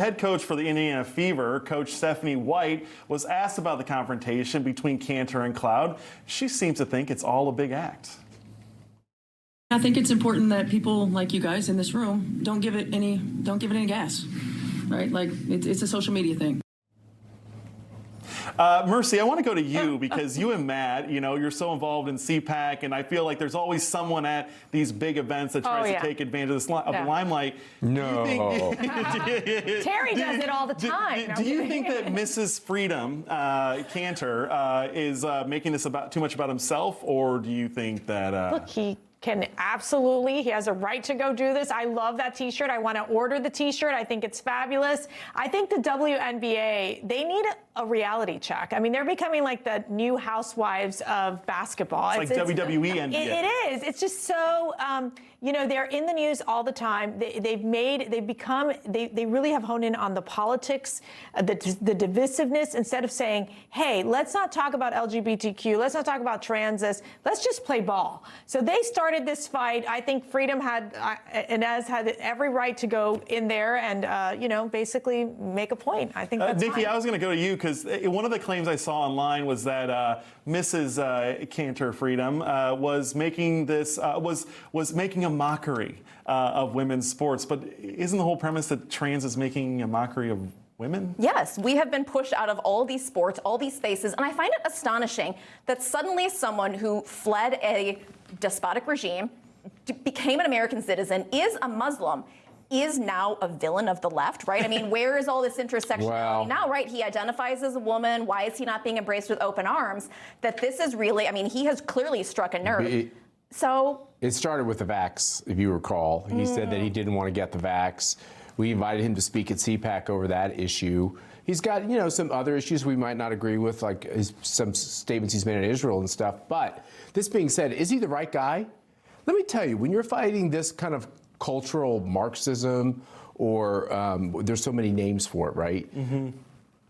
Head coach for the Indiana Fever, Coach Stephanie White, was asked about the confrontation between Kanter and Cloud. She seems to think it's all a big act. I think it's important that people like you guys in this room don't give it any gas, right? Like it's a social media thing. Mercy, I want to go to you because you and Matt, you're so involved in CPAC, and I feel like there's always someone at these big events that tries to take advantage of the limelight. No. Terry does it all the time. Do you think that Mrs. Freedom, Kanter, is making this too much about himself, or do you think that... Look, he has a right to go do this. I love that t-shirt. I want to order the t-shirt. I think it's fabulous. I think the WNBA, they need a reality check. I mean, they're becoming like the new Housewives of Basketball. It's like WWE NBA. It is. It's just so, they're in the news all the time. They really have honed in on the politics, the divisiveness, instead of saying, hey, let's not talk about LGBTQ. Let's not talk about transes. Let's just play ball. So they started this fight. I think Freedom Enes had every right to go in there and, basically make a point. I think that's Nikki, fine. I was going to go to you because one of the claims I saw online was that Mrs. Kanter Freedom was making a mockery of women's sports. But isn't the whole premise that trans is making a mockery of women? Yes, we have been pushed out of all these sports, all these spaces, and I find it astonishing that suddenly someone who fled a despotic regime, became an American citizen, is a Muslim, is now a villain of the left, right? I mean, where is all this intersectionality now, right? He identifies as a woman. Why is he not being embraced with open arms? That this is really, I mean, he has clearly struck a nerve. It started with the vax, if you recall. He said that he didn't want to get the vax. We invited him to speak at CPAC over that issue. He's got, some other issues we might not agree with, like some statements he's made in Israel and stuff. But this being said, is he the right guy? Let me tell you, when you're fighting this kind of cultural Marxism, or there's so many names for it, right? Mm-hmm.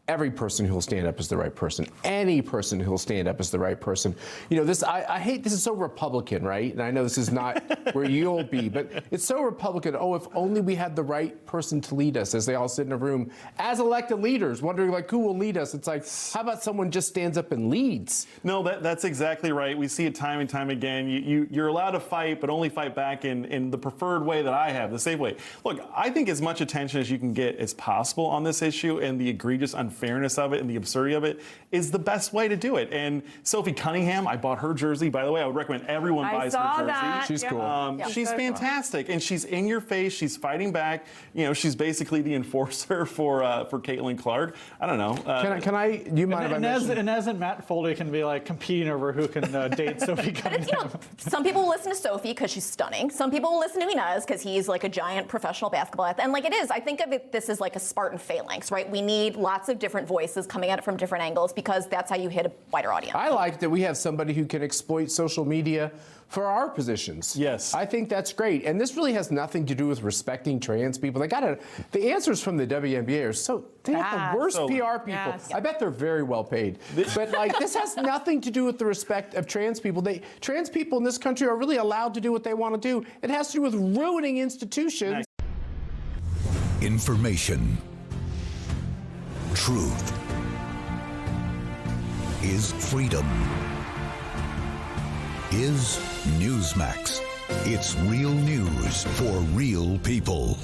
Every person who'll stand up is the right person. Any person who'll stand up is the right person. I hate, this is so Republican, right? And I know this is not where you'll be, but it's so Republican. Oh, if only we had the right person to lead us, as they all sit in a room as elected leaders, wondering like who will lead us. It's like, how about someone just stands up and leads? No, that's exactly right. We see it time and time again. You're allowed to fight, but only fight back in the preferred way that I have, the safe way. Look, I think as much attention as you can get as possible on this issue, and the egregious unfairness of it and the absurdity of it is the best way to do it. And Sophie Cunningham, I bought her jersey. By the way, I would recommend everyone buys her jersey. That. She's cool. She's fantastic, and she's in your face. She's fighting back. She's basically the enforcer for Caitlin Clark. I don't know. Can I? Do you mind if I mention? Inez and Matt Foley can be like competing over who can date Sophie Cunningham. Some people will listen to Sophie because she's stunning. Some people will listen to Inez because he's like a giant professional basketball athlete. And like it is, I think of it, this is like a Spartan phalanx, right? We need lots of different voices coming at it from different angles because that's how you hit a wider audience. I like that we have somebody who can exploit social media for our positions. Yes. I think that's great. And this really has nothing to do with respecting trans people. The answers from the WNBA are they have the worst PR people. Yes. I bet they're very well paid. But this has nothing to do with the respect of trans people. Trans people in this country are really allowed to do what they want to do. It has to do with ruining institutions. Information. Truth is freedom. Is Newsmax. It's real news for real people.